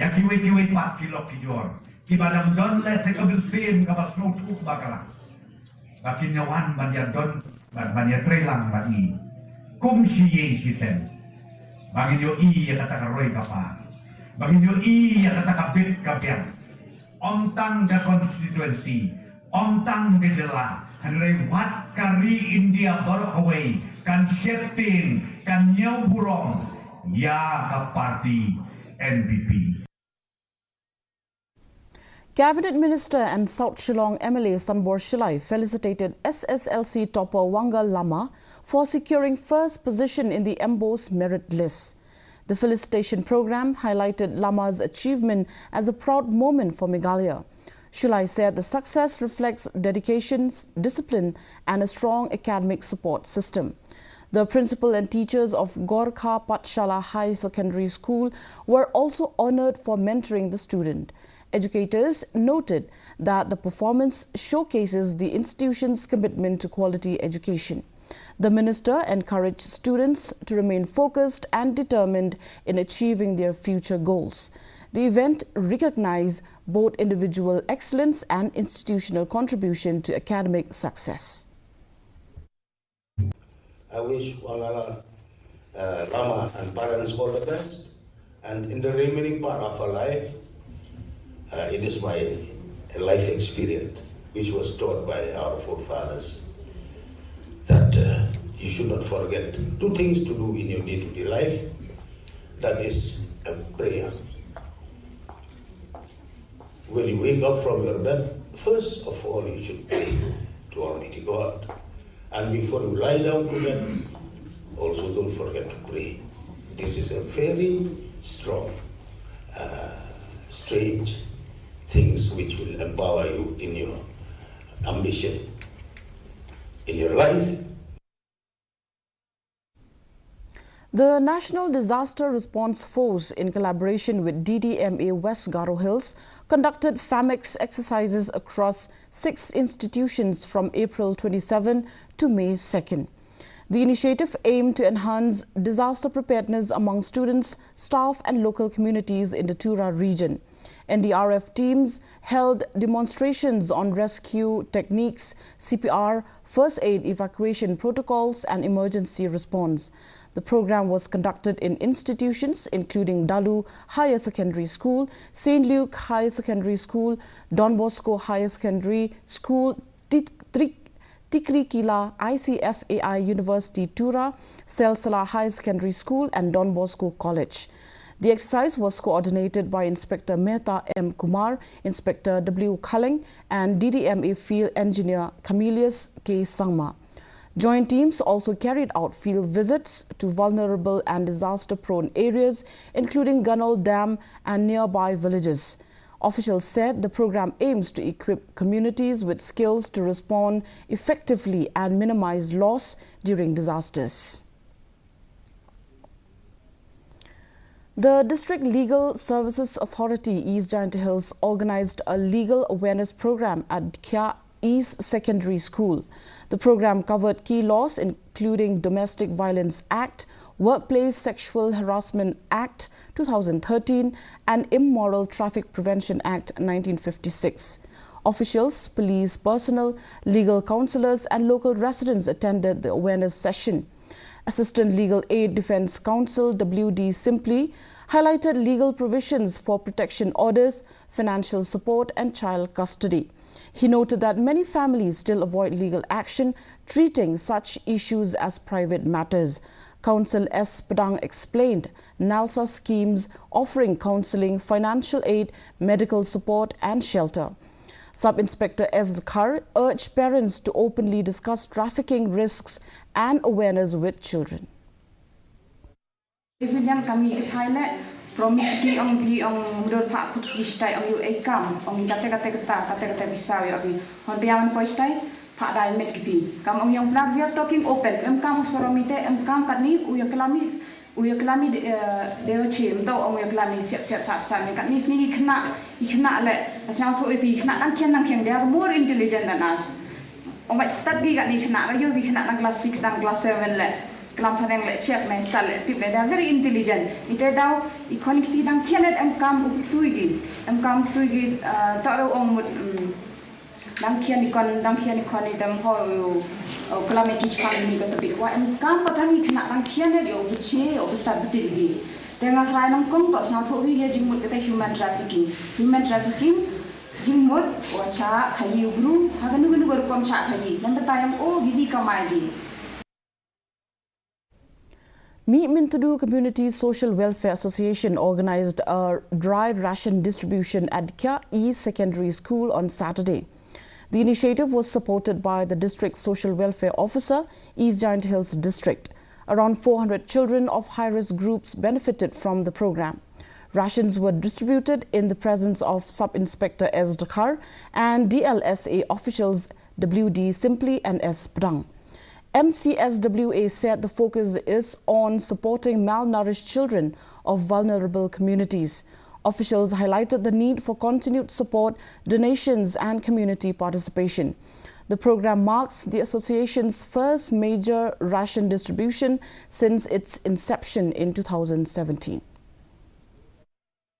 yang kiwe pat kilok kijor kibadam don le sekabil sim kapas no tuk bakala bakin nyawan banyak don banyak trelang bani kum si sen bagi yo i yang kata karoi kapa bagi yo i yang kata kabit kapian ontang da konstituensi ontang gejala hanrei wat kari India baru away kan septin kan nyau burong ya ke parti NPP. Cabinet Minister and South Shillong MLA Sanbor Shilai felicitated SSLC topper Wanga Lama for securing first position in the MBO's merit list. The felicitation program highlighted Lama's achievement as a proud moment for Meghalaya. Shilai said the success reflects dedication, discipline and a strong academic support system. The principal and teachers of Gorkha Patshala High Secondary School were also honoured for mentoring the student. Educators noted that the performance showcases the institution's commitment to quality education. The minister encouraged students to remain focused and determined in achieving their future goals. The event recognized both individual excellence and institutional contribution to academic success. I wish Wangala Lama and parents all the best, and in the remaining part of our life, it is my life experience which was taught by our forefathers that you should not forget two things to do in your day-to-day life. That is a prayer. When you wake up from your bed, first of all you should pray to Almighty God. And before you lie down to bed, also don't forget to pray. This is a very strong, strange things which will empower you in your ambition, in your life. The National Disaster Response Force, in collaboration with DDMA West Garo Hills, conducted FAMEX exercises across 6 institutions from April 27 to May 2nd. The initiative aimed to enhance disaster preparedness among students, staff and local communities in the Tura region. NDRF teams held demonstrations on rescue techniques, CPR, first aid evacuation protocols and emergency response. The program was conducted in institutions including Dalu Higher Secondary School, St. Luke Higher Secondary School, Don Bosco Higher Secondary School, Tikrikila ICFAI University Tura, Selsala Higher Secondary School and Don Bosco College. The exercise was coordinated by Inspector Mehta M. Kumar, Inspector W. Kaleng and DDMA Field Engineer Camillus K. Sangma. Joint teams also carried out field visits to vulnerable and disaster-prone areas, including Gunnell Dam and nearby villages. Officials said the program aims to equip communities with skills to respond effectively and minimize loss during disasters. The District Legal Services Authority, East Giant Hills, organized a legal awareness program at Kya East Secondary School. The program covered key laws including Domestic Violence Act, Workplace Sexual Harassment Act 2013 and Immoral Traffic Prevention Act 1956. Officials, police personnel, legal counselors and local residents attended the awareness session. Assistant Legal Aid Defense Counsel W.D. Simply highlighted legal provisions for protection orders, financial support and child custody. He noted that many families still avoid legal action, treating such issues as private matters. Counsel S. Padang explained NALSA schemes offering counseling, financial aid, medical support and shelter. Sub-Inspector S. Dhar urged parents to openly discuss trafficking risks and awareness with children. Promiski ang mudor pak putki stai ang yu ekam ang kata bisa ya abi hon biaman ko stai pak dai met kiti kam ang yang blag we are talking open kam soromite kam katni uya kelami deo chim to ang uya kelami siap sap ni katni sini kena le asna to epi kena nang kian they are more intelligent than us. Om start gi katni kena ayo bi kena nang class 6 dan class 7 le kelam paneng le check na style le tip le dah very intelligent ite daw ikon kiti dang kianet kam tuigi tak ro ong mut dang kian ikon itam ho kelam ki chpan ni ko tapi wa kam patang ikna dang kianet yo buche yo start betul lagi dengan rai nang kong tok snau tho wi ye jimut kata human trafficking jimut wacha khayi ugru hagan nu gor kom cha khayi dan betayam gidi kamai gi. Meet Mintudu Community Social Welfare Association organized a dry ration distribution at Kya East Secondary School on Saturday. The initiative was supported by the District Social Welfare Officer, East Giant Hills District. Around 400 children of high-risk groups benefited from the program. Rations were distributed in the presence of Sub-Inspector S. Dakhar and DLSA officials WD Simply and S. Prang. MCSWA said the focus is on supporting malnourished children of vulnerable communities. Officials highlighted the need for continued support, donations and community participation. The program marks the association's first major ration distribution since its inception in 2017.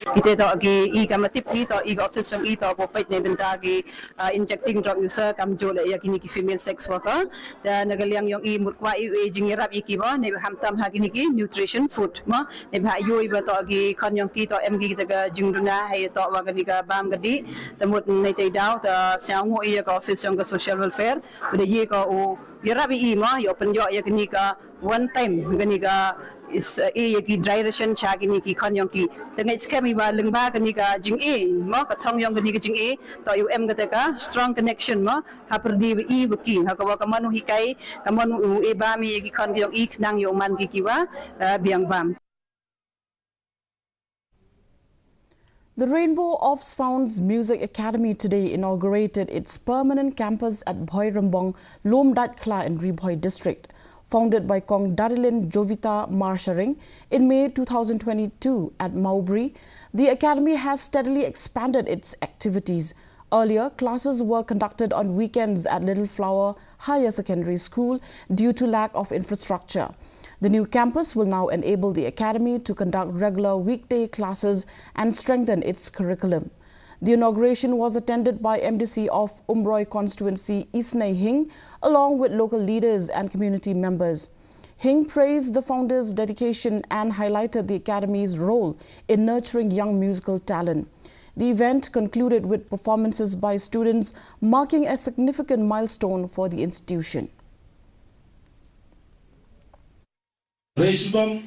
Kita tak lagi kamatip kita office yang kita popet ni benda lagi injecting drug user kamjol ya kini ki female sex worker dan nagaliang yang murkwa jingirap ikiba ne hamtam ha kini ki nutrition food ma ne bha yo iba tak lagi kan yang kita mg kita ga jingduna hai tak wa gadi ka bam gadi temut nei tai dau ta sango iya ka office yang ka social welfare bade ye ka o yarabi ma yo penjo ya kini ka one time gani ka is ki dry ration cha kini ki khan yong ki tengai skemi ba lengba kani ka jing ma ka thong yong kani ka jing to yu em ka ka strong connection ma ha perdi ki ha ka wa ka manu hikai ka manu ba mi ki khan yong nang yong man ki wa biang bam. The Rainbow of Sounds Music Academy today inaugurated its permanent campus at Bhoirambong, Lomdat Kla in Ribhoi district. Founded by Kong Darilin Jovita Marsharing in May 2022 at Maubri, the academy has steadily expanded its activities. Earlier, classes were conducted on weekends at Little Flower Higher Secondary School due to lack of infrastructure. The new campus will now enable the academy to conduct regular weekday classes and strengthen its curriculum. The inauguration was attended by MDC of Umroi constituency Isnai Hing along with local leaders and community members. Hing praised the founders' dedication and highlighted the academy's role in nurturing young musical talent. The event concluded with performances by students marking a significant milestone for the institution. Resbom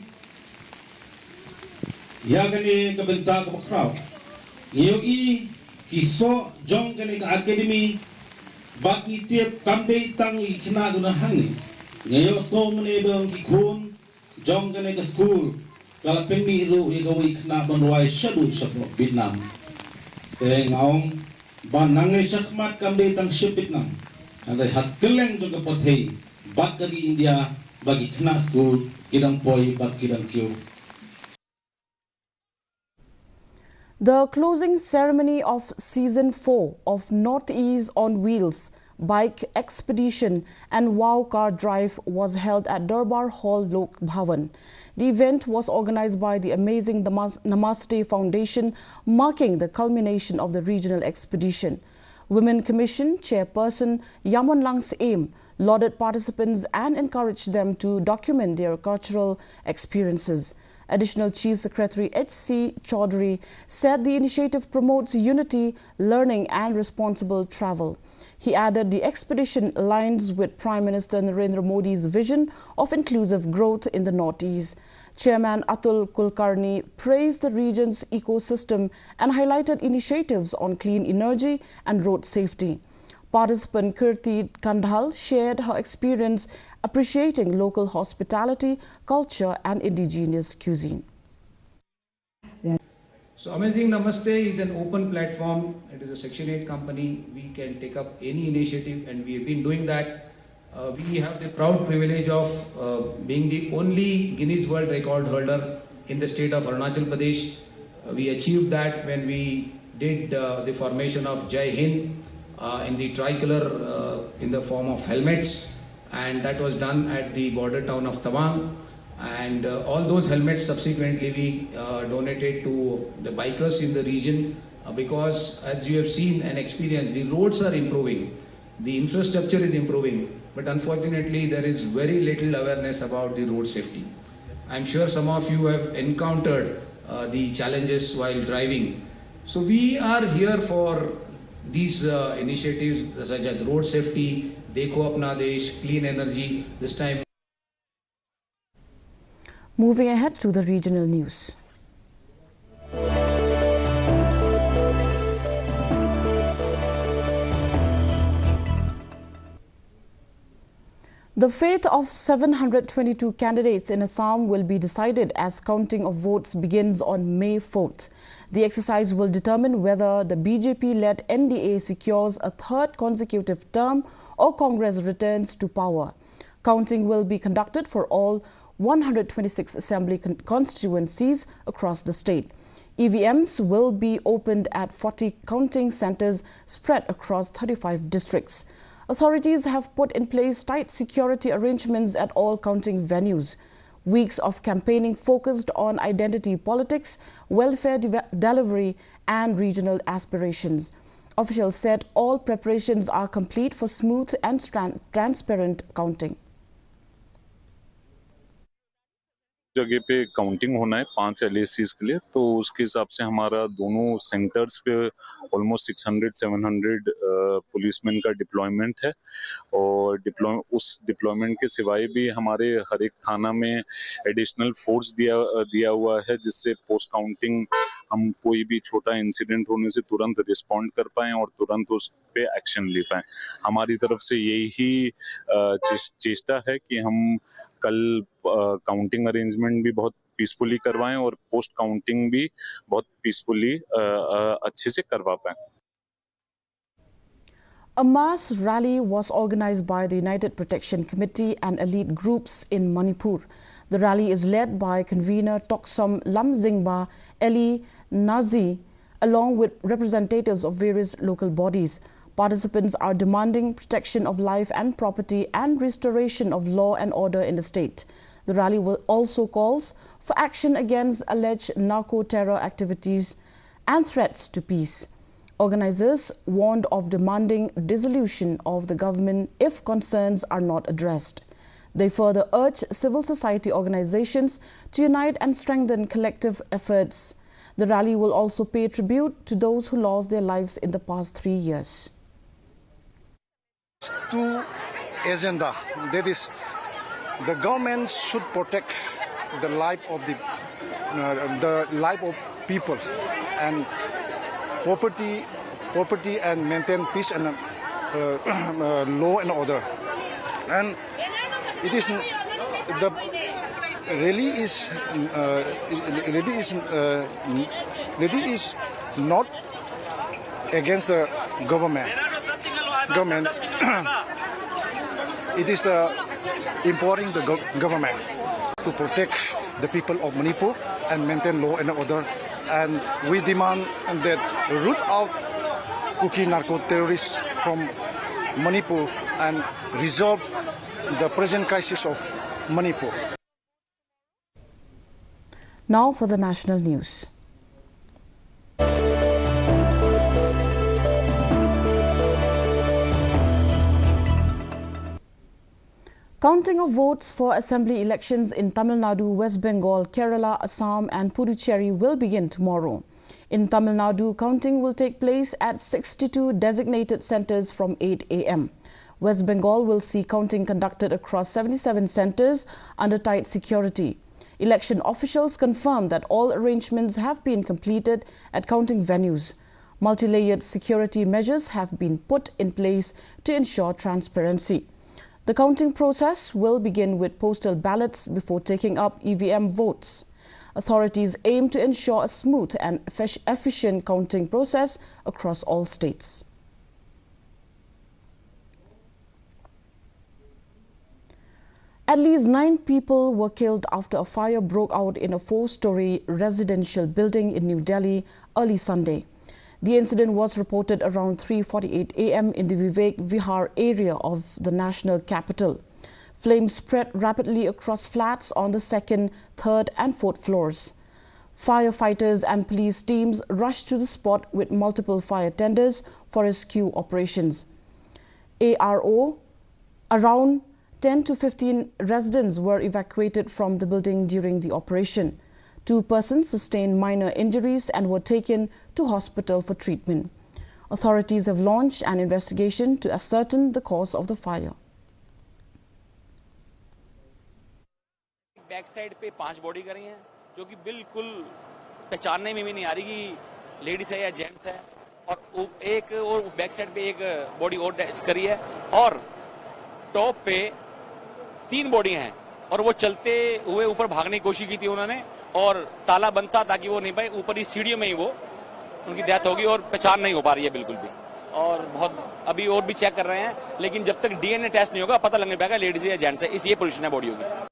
yagani kabenta kabakraw ngayon kiso jong kani ka academy bak ni tiap kambe tang ikna guna hangi ngayon so mene bang ikun jong kani ka school kala pemi ru igawi ikna banwai shadu shadu Vietnam ngaong ban nangai sakmat kambe tang shipit nam andai hat keleng jong kapathei bak kagi India bagi ikna school kidang poi bak kidang kyo. The closing ceremony of Season 4 of Northeast on Wheels Bike Expedition and Wow Car Drive was held at Darbar Hall, Lok Bhavan. The event was organized by the amazing Namaste Foundation, marking the culmination of the regional expedition. Women Commission Chairperson Yaman Lang's aim lauded participants and encouraged them to document their cultural experiences. Additional Chief Secretary H.C. Chaudhary said the initiative promotes unity, learning and responsible travel. He added the expedition aligns with Prime Minister Narendra Modi's vision of inclusive growth in the Northeast. Chairman Atul Kulkarni praised the region's ecosystem and highlighted initiatives on clean energy and road safety. Participant Kirti Kandhal shared her experience appreciating local hospitality, culture and indigenous cuisine. So Amazing Namaste is an open platform. It is a Section 8 company. We can take up any initiative and we have been doing that. We have the proud privilege of being the only Guinness World Record holder in the state of Arunachal Pradesh. We achieved that when we did the formation of Jai Hind in the tricolor in the form of helmets. and that was done at the border town of Tawang. And all those helmets subsequently we donated to the bikers in the region because, as you have seen and experienced, the roads are improving, the infrastructure is improving, but unfortunately there is very little awareness about the road safety. I'm sure some of you have encountered the challenges while driving. So we are here for these initiatives such as road safety, Dekho Apna Desh, clean energy. This time. Moving ahead to the regional news. The fate of 722 candidates in Assam will be decided as counting of votes begins on May 4th. The exercise will determine whether the BJP-led NDA secures a third consecutive term or Congress returns to power. Counting will be conducted for all 126 assembly constituencies across the state. EVMs will be opened at 40 counting centers spread across 35 districts. Authorities have put in place tight security arrangements at all counting venues. Weeks of campaigning focused on identity politics, welfare delivery and regional aspirations. Officials said all preparations are complete for smooth and transparent counting. जगह पे counting होना है 5 LACs के लिए, तो उसके हिसाब से हमारा दोनों सेंटर्स पे ऑलमोस्ट 600-700 पुलिसमैन का डिप्लॉयमेंट है और उस डिप्लॉयमेंट के सिवाय भी हमारे हर एक थाना में एडिशनल फोर्स दिया हुआ है, जिससे पोस्ट काउंटिंग हम कोई भी छोटा इंसिडेंट होने से तुरंत रिस्पॉन्ड कर पाएं और तुरंत उस पे एक्शन ले पाएं। हमारी तरफ से यही चेष्टा है कि हम कल काउंटिंग अरेंजमेंट भी बहुत पीसफुली करवाएं और पोस्ट काउंटिंग भी बहुत पीसफुली अच्छे से करवा पाएं। A mass rally was organized by the United Protection Committee and elite groups in Manipur. The rally is led by convener Toksam Lamzingba Eli Nazi, along with representatives of various local bodies. Participants are demanding protection of life and property and restoration of law and order in the state. The rally also calls for action against alleged narco-terror activities and threats to peace. Organizers warned of demanding dissolution of the government if concerns are not addressed. They further urge civil society organizations to unite and strengthen collective efforts. The rally will also pay tribute to those who lost their lives in the past 3 years. Two agenda, that is, the government should protect the life of people and property and maintain peace and law and order. And it is the rally is not against the government. It is empowering the government to protect the people of Manipur and maintain law and order. And we demand that root out cookie narco terrorists from Manipur and resolve the present crisis of Manipur. Now for the national news. Counting of votes for assembly elections in Tamil Nadu, West Bengal, Kerala, Assam and Puducherry will begin tomorrow. In Tamil Nadu, counting will take place at 62 designated centers from 8 a.m. West Bengal will see counting conducted across 77 centers under tight security. Election officials confirmed that all arrangements have been completed at counting venues. Multi-layered security measures have been put in place to ensure transparency. The counting process will begin with postal ballots before taking up EVM votes. Authorities aim to ensure a smooth and efficient counting process across all states. At least 9 people were killed after a fire broke out in a 4-story residential building in New Delhi early Sunday. The incident was reported around 3:48 a.m. in the Vivek Vihar area of the national capital. Flames spread rapidly across flats on the second, third and fourth floors. Firefighters and police teams rushed to the spot with multiple fire tenders for rescue operations. Around 10 to 15 residents were evacuated from the building during the operation. 2 persons sustained minor injuries and were taken to hospital for treatment. Authorities have launched an investigation to ascertain the cause of the fire. Back side पे 5 body करी हैं जो कि बिल्कुल पहचानने में भी नहीं आ रही कि लेडीज है या जेंट्स है, और एक और बैक साइड पे एक बॉडी और करी है, और टॉप पे 3 बॉडी हैं और वो चलते हुए ऊपर भागने की कोशिश की थी उन्होंने, और ताला बंद था ताकि वो नहीं पाए, ऊपर ही सीढ़ियों में ही वो उनकी डेथ होगी और पहचान नहीं हो पा रही है बिल्कुल भी, और बहुत अभी और भी चेक कर रहे हैं, लेकिन जब तक डीएनए टेस्ट नहीं होगा पता लगने पाएगा लेडीज या जेंट्स है, इस ये पोजीशन है बॉडी होगी।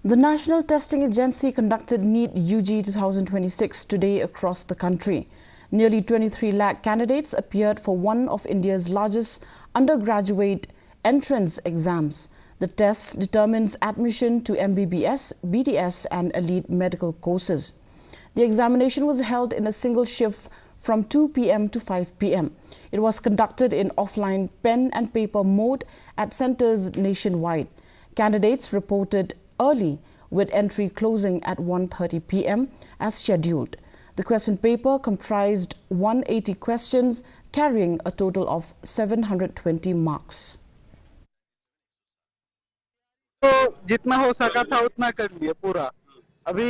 The National Testing Agency conducted NEET UG 2026 today across the country. Nearly 23 lakh candidates appeared for one of India's largest undergraduate entrance exams. The test determines admission to MBBS, BDS and elite medical courses. The examination was held in a single shift from 2 p.m. to 5 p.m. It was conducted in offline pen and paper mode at centers nationwide. Candidates reported early, with entry closing at 1:30 p.m. as scheduled. The question paper comprised 180 questions carrying a total of 720 marks. तो जितना हो सका था उतना कर लिए पूरा। अभी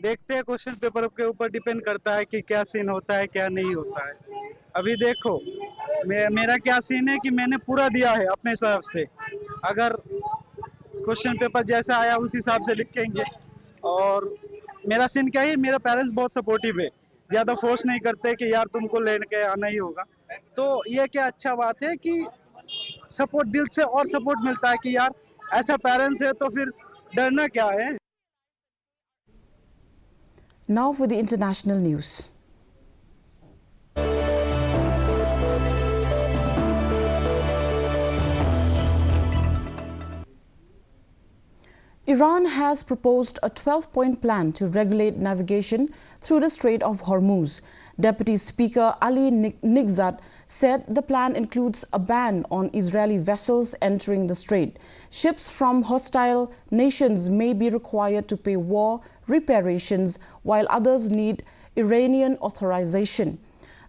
देखते हैं, क्वेश्चन पेपर के ऊपर डिपेंड करता है कि क्या सीन होता है क्या नहीं होता है। अभी देखो मेरा क्या सीन है कि मैंने पूरा दिया है अपने हिसाब से, अगर क्वेश्चन पेपर जैसा आया उस हिसाब से लिखेंगे। और मेरा सीन क्या है, मेरे पेरेंट्स बहुत सपोर्टिव है, ज़्यादा फोर्स नहीं करते कि यार तुमको लेके आना ही होगा। तो ये क्या अच्छा बात है कि सपोर्ट दिल से और सपोर्ट मिलता है कि यार ऐसा पेरेंट्स है तो फिर डरना क्या है। Now for the international news. Iran has proposed a 12-point plan to regulate navigation through the Strait of Hormuz. Deputy Speaker Ali Nigzat said the plan includes a ban on Israeli vessels entering the strait. Ships from hostile nations may be required to pay war reparations, while others need Iranian authorization.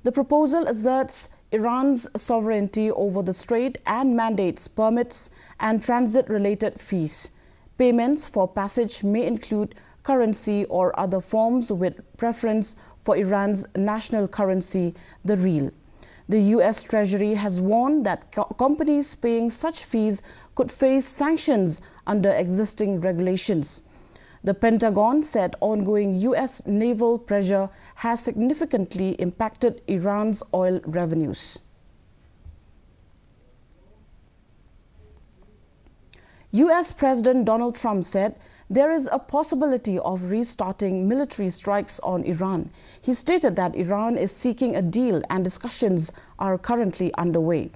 The proposal asserts Iran's sovereignty over the strait and mandates permits and transit-related fees. Payments for passage may include currency or other forms with preference for Iran's national currency, the rial. The U.S. Treasury has warned that companies paying such fees could face sanctions under existing regulations. The Pentagon said ongoing U.S. naval pressure has significantly impacted Iran's oil revenues. U.S. President Donald Trump said there is a possibility of restarting military strikes on Iran. He stated that Iran is seeking a deal and discussions are currently underway.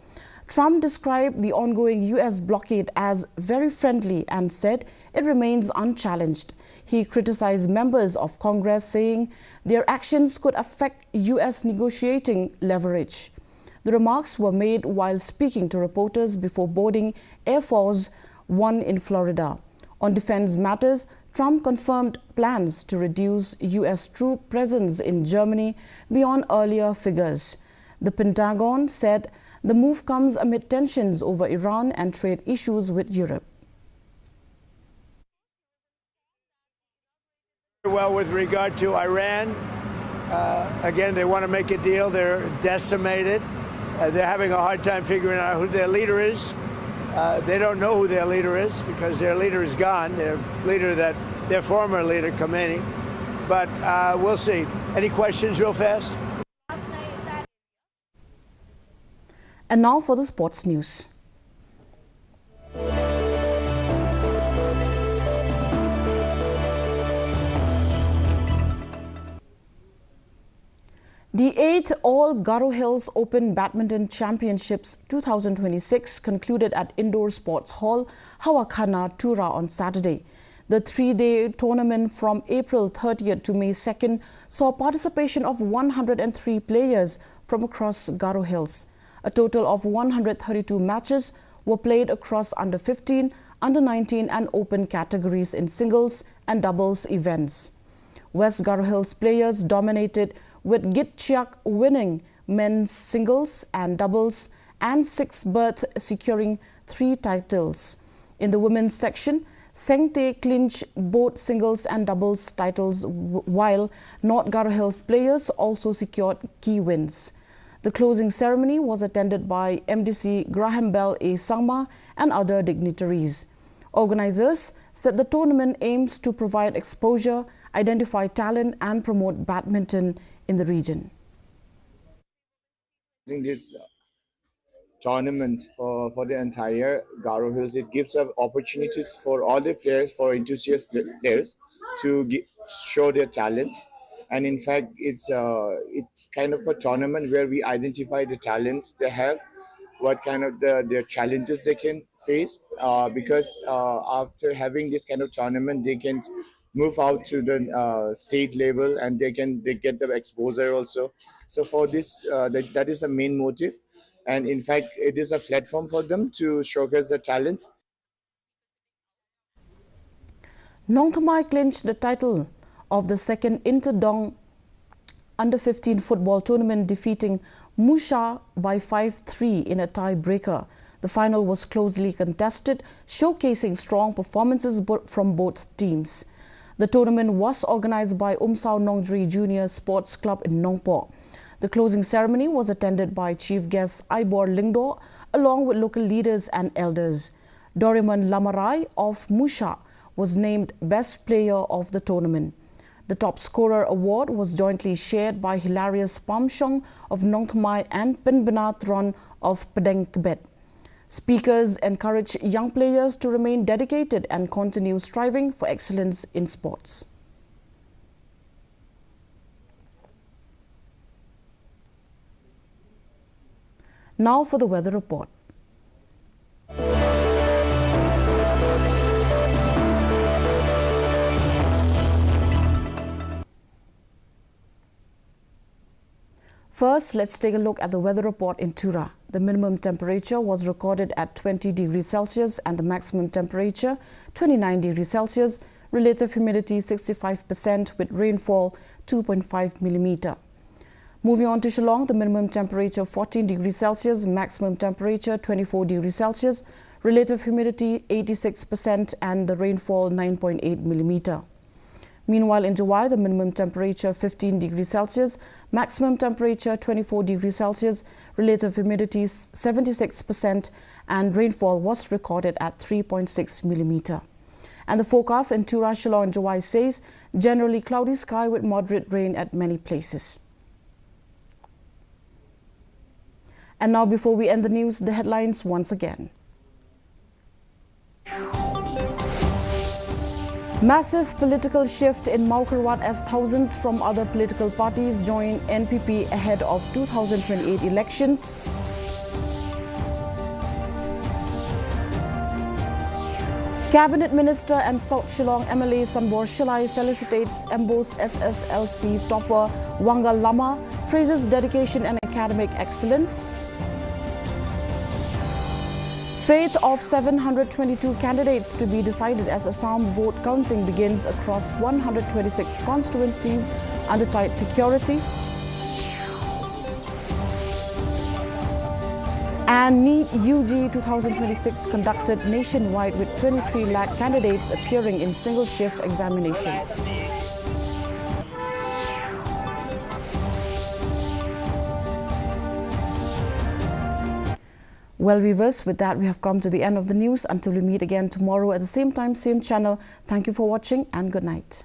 Trump described the ongoing U.S. blockade as very friendly and said it remains unchallenged. He criticized members of Congress, saying their actions could affect U.S. negotiating leverage. The remarks were made while speaking to reporters before boarding Air Force One in Florida. On defense matters, Trump confirmed plans to reduce U.S. troop presence in Germany beyond earlier figures. The Pentagon said the move comes amid tensions over Iran and trade issues with Europe. Well, with regard to Iran, again, they want to make a deal. They're decimated. They're having a hard time figuring out who their leader is. They don't know who their leader is because their leader is gone. Their former leader, Khomeini. But we'll see. Any questions real fast? And now for the sports news. The 8th All Garo Hills Open Badminton Championships 2026 concluded at Indoor Sports Hall, Hawakhana, Tura on Saturday. The three-day tournament from April 30th to May 2nd saw participation of 103 players from across Garo Hills. A total of 132 matches were played across under 15, under 19 and open categories in singles and doubles events. West Garo Hills players dominated, with Gitchiak winning men's singles and doubles and 6th berth securing 3 titles. In the women's section, Sengte clinched both singles and doubles titles, while North Garo Hills players also secured key wins. The closing ceremony was attended by MDC Graham Bell A. Sangma and other dignitaries. Organizers said the tournament aims to provide exposure, identify talent and promote badminton in the region. Using this tournaments for the entire Garo Hills, it gives us opportunities for all the players, for enthusiast players, to show their talents. And in fact, it's kind of a tournament where we identify the talents they have, what kind of their challenges they can face, because after having this kind of tournament, they can move out to the state level and they get the exposure also. So for this, that is the main motive, and in fact, it is a platform for them to showcase their talent. Nong Thamai clinched the title of the second Interdong Under-15 football tournament, defeating Musha by 5-3 in a tie-breaker. The final was closely contested, showcasing strong performances from both teams. The tournament was organized by Umsao Nongdri Junior Sports Club in Nongpo. The closing ceremony was attended by Chief Guest Ibor Lingdo, along with local leaders and elders. Doriman Lamarai of Musha was named Best Player of the tournament. The top scorer award was jointly shared by Hilarious Pamshong of Nong Thamai and Penbenat Ron of Padang Kibet. Speakers encouraged young players to remain dedicated and continue striving for excellence in sports. Now for the weather report. First, let's take a look at the weather report in Tura. The minimum temperature was recorded at 20 degrees Celsius and the maximum temperature 29 degrees Celsius. Relative humidity 65% with rainfall 2.5 millimeter. Moving on to Shillong, the minimum temperature 14 degrees Celsius, maximum temperature 24 degrees Celsius, relative humidity 86% and the rainfall 9.8 millimeter. Meanwhile, in July, the minimum temperature 15 degrees Celsius, maximum temperature 24 degrees Celsius, relative humidity 76% and rainfall was recorded at 3.6 millimeter. And the forecast in Tura, Shillong and July says generally cloudy sky with moderate rain at many places. And now, before we end the news, the headlines once again. Massive political shift in Maukarwat as thousands from other political parties join NPP ahead of 2028 elections. Cabinet Minister and South Shillong MLA Sanbor Shilai felicitates Embos SSLC topper Wanga Lama, praises dedication and academic excellence. Fate of 722 candidates to be decided as Assam vote counting begins across 126 constituencies under tight security. And NEET UG 2026 conducted nationwide with 23 lakh candidates appearing in single shift examination. Well, viewers, with that we have come to the end of the news. Until we meet again tomorrow at the same time, same channel. Thank you for watching and good night.